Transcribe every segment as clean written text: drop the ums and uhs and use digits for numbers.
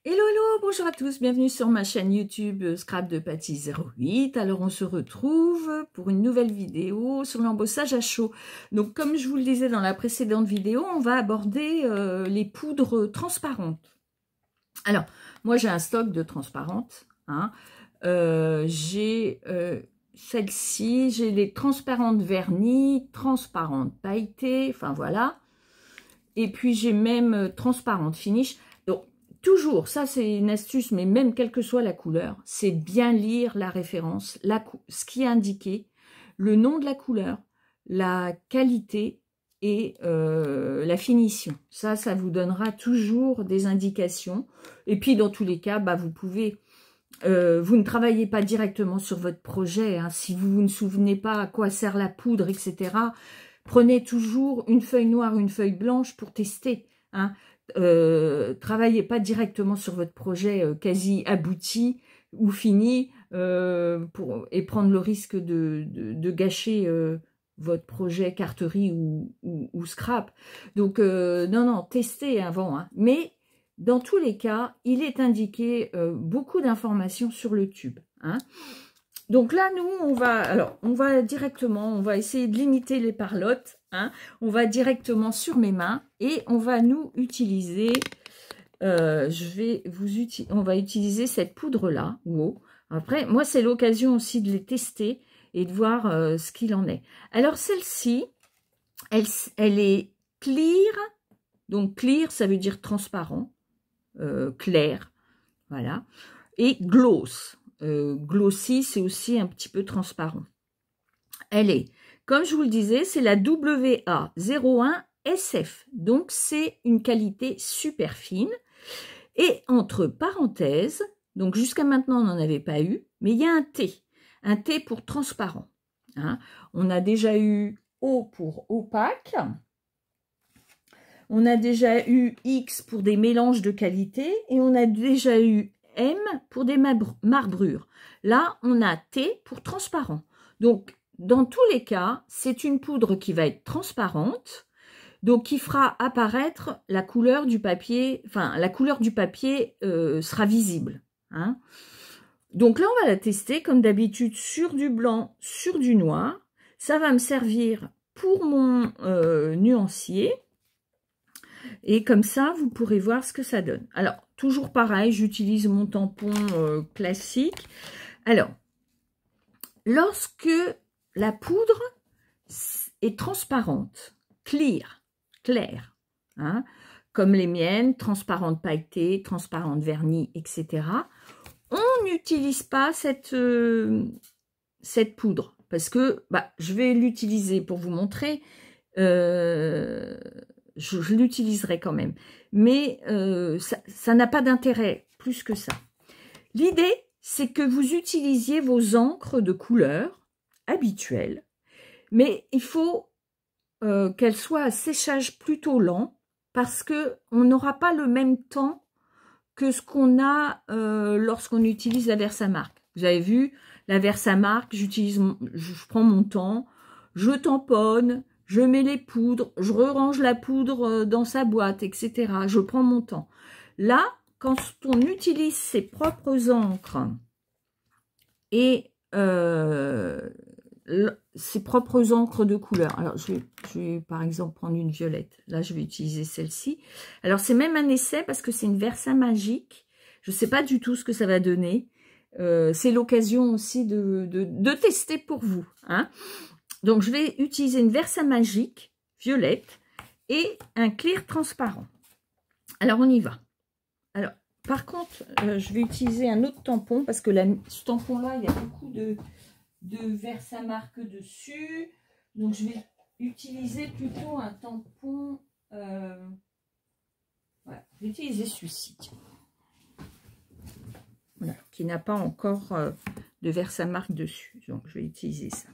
Hello, hello, bonjour à tous, bienvenue sur ma chaîne YouTube Scrap de Patty 08. Alors on se retrouve pour une nouvelle vidéo sur l'embossage à chaud. Donc comme je vous le disais dans la précédente vidéo, on va aborder les poudres transparentes. Alors moi j'ai un stock de transparentes, hein. J'ai celle-ci, j'ai les transparentes vernis, transparentes pailletées, enfin voilà. Et puis j'ai même transparentes finish. Donc toujours, ça c'est une astuce, mais même quelle que soit la couleur, c'est bien lire la référence, ce qui est indiqué, le nom de la couleur, la qualité et la finition. Ça vous donnera toujours des indications. Et puis dans tous les cas, bah, vous pouvez... vous ne travaillez pas directement sur votre projet, hein. Si vous ne souvenez pas à quoi sert la poudre, etc., prenez toujours une feuille noire, une feuille blanche pour tester, hein. Travaillez pas directement sur votre projet quasi abouti ou fini et prendre le risque de gâcher votre projet carterie ou scrap. Donc non, testez avant, hein. Mais dans tous les cas, il est indiqué beaucoup d'informations sur le tube, hein. Donc là, nous, on va directement, on va essayer de limiter les parlottes, hein. On va directement sur mes mains et on va nous utiliser, on va utiliser cette poudre-là, wow. Après, moi, c'est l'occasion aussi de les tester et de voir ce qu'il en est. Alors, celle-ci, elle est clear, donc clear, ça veut dire transparent, clair, voilà, et gloss. Glossy, c'est aussi un petit peu transparent. Elle est, comme je vous le disais, c'est la WA01 SF. Donc, c'est une qualité super fine. Et entre parenthèses, donc jusqu'à maintenant, on n'en avait pas eu, mais il y a un T. Un T pour transparent, hein. On a déjà eu O pour opaque. On a déjà eu X pour des mélanges de qualité. Et on a déjà eu M pour des marbrures. Là, on a T pour transparent. Donc, dans tous les cas, c'est une poudre qui va être transparente, donc qui fera apparaître la couleur du papier, enfin, la couleur du papier sera visible, hein. Donc là, on va la tester, comme d'habitude, sur du blanc, sur du noir. Ça va me servir pour mon nuancier. Et comme ça, vous pourrez voir ce que ça donne. Alors, toujours pareil, j'utilise mon tampon classique. Alors, lorsque la poudre est transparente, claire, hein, comme les miennes, transparente pailletée, transparente vernis, etc., on n'utilise pas cette poudre parce que bah, je vais l'utiliser pour vous montrer. Je l'utiliserai quand même. Mais ça n'a pas d'intérêt plus que ça. L'idée, c'est que vous utilisiez vos encres de couleur habituelles, mais il faut qu'elles soient à séchage plutôt lent parce qu'on n'aura pas le même temps que ce qu'on a lorsqu'on utilise la Versamark. Vous avez vu, la Versamark, je prends mon temps, je tamponne, je mets les poudres, je range la poudre dans sa boîte, etc. Je prends mon temps. Là, quand on utilise ses propres encres et ses propres encres de couleur. Alors, je vais par exemple prendre une violette. Là, je vais utiliser celle-ci. Alors, c'est même un essai parce que c'est une Versamagic. Je ne sais pas du tout ce que ça va donner. C'est l'occasion aussi de tester pour vous, hein. Donc, je vais utiliser une Versamagic violette et un clear transparent. Alors, on y va. Alors, par contre, je vais utiliser un autre tampon parce que ce tampon-là, il y a beaucoup de Versamark dessus. Donc, je vais utiliser plutôt un tampon. Voilà, je vais utiliser celui-ci. Voilà, qui n'a pas encore de Versamark dessus. Donc, je vais utiliser ça.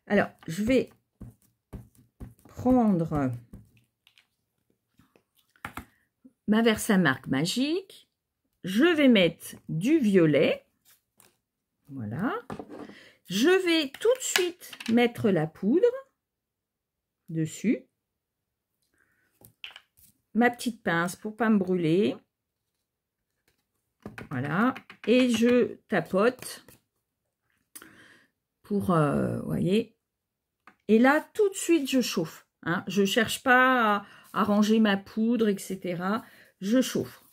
Alors, je vais prendre ma Versamark magique. Je vais mettre du violet. Voilà. Je vais tout de suite mettre la poudre dessus. Ma petite pince pour ne pas me brûler. Voilà. Et je tapote pour, voyez. Et là, tout de suite, je chauffe. Hein. Je ne cherche pas à ranger ma poudre, etc. Je chauffe.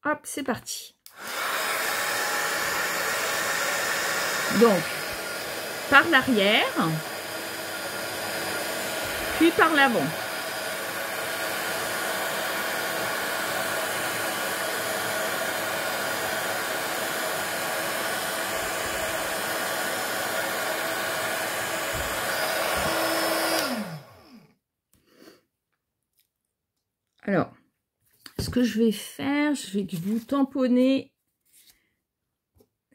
Hop, c'est parti. Donc, par l'arrière, puis par l'avant. Alors, ce que je vais faire, je vais vous tamponner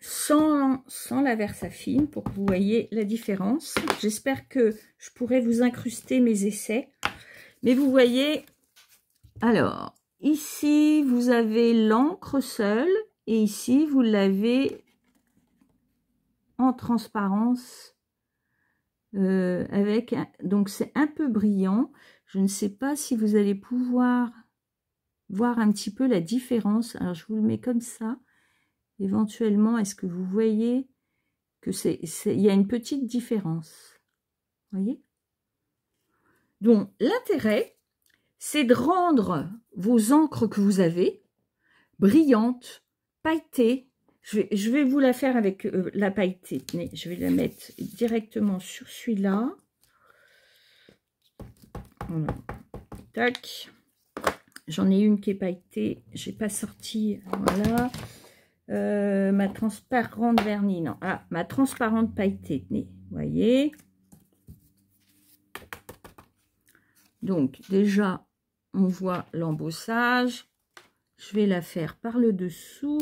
sans la Versafine pour que vous voyez la différence. J'espère que je pourrai vous incruster mes essais. Mais vous voyez, alors, ici, vous avez l'encre seule et ici, vous l'avez en transparence avec, donc c'est un peu brillant. Je ne sais pas si vous allez pouvoir voir un petit peu la différence. Alors, je vous le mets comme ça. Éventuellement, est-ce que vous voyez que il y a une petite différence? Vous voyez? Donc, l'intérêt, c'est de rendre vos encres que vous avez brillantes, pailletées. Je vais vous la faire avec la pailletée. Mais je vais la mettre directement sur celui-là. Voilà. Tac. J'en ai une qui est pailletée. J'ai pas sorti. Voilà. Ma transparente vernis. Non. Ah, ma transparente pailletée. Vous voyez. Donc, déjà, on voit l'embossage. Je vais la faire par le dessous.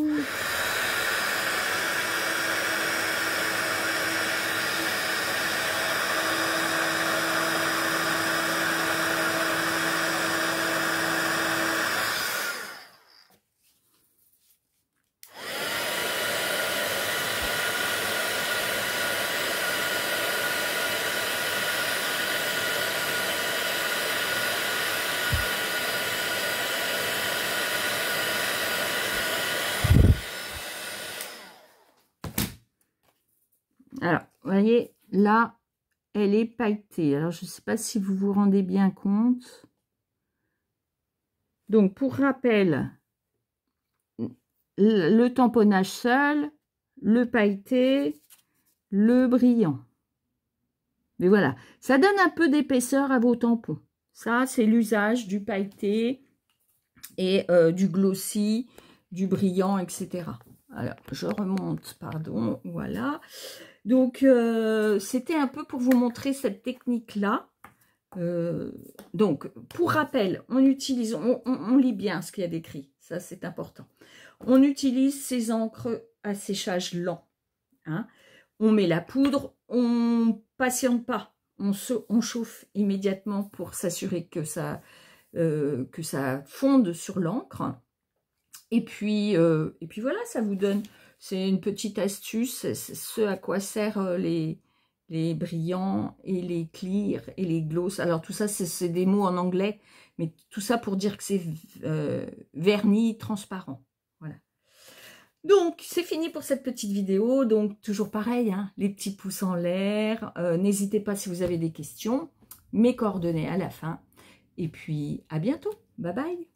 Alors, vous voyez, là, elle est pailletée. Alors, je ne sais pas si vous vous rendez bien compte. Donc, pour rappel, le tamponnage seul, le pailleté, le brillant. Mais voilà, ça donne un peu d'épaisseur à vos tampons. Ça, c'est l'usage du pailleté et du glossy, du brillant, etc. Alors, je remonte, pardon, voilà. Donc, c'était un peu pour vous montrer cette technique-là. Donc, pour rappel, on utilise, on lit bien ce qu'il y a décrit. Ça, c'est important. On utilise ces encres à séchage lent. Hein. On met la poudre, on patiente pas. On chauffe immédiatement pour s'assurer que ça fonde sur l'encre. Et puis voilà, ça vous donne... C'est une petite astuce, c'est ce à quoi servent les brillants et les clears et les gloss. Alors tout ça, c'est des mots en anglais, mais tout ça pour dire que c'est vernis transparent. Voilà. Donc, c'est fini pour cette petite vidéo. Donc, toujours pareil, hein, les petits pouces en l'air. N'hésitez pas si vous avez des questions. Mes coordonnées à la fin. Et puis, à bientôt. Bye bye.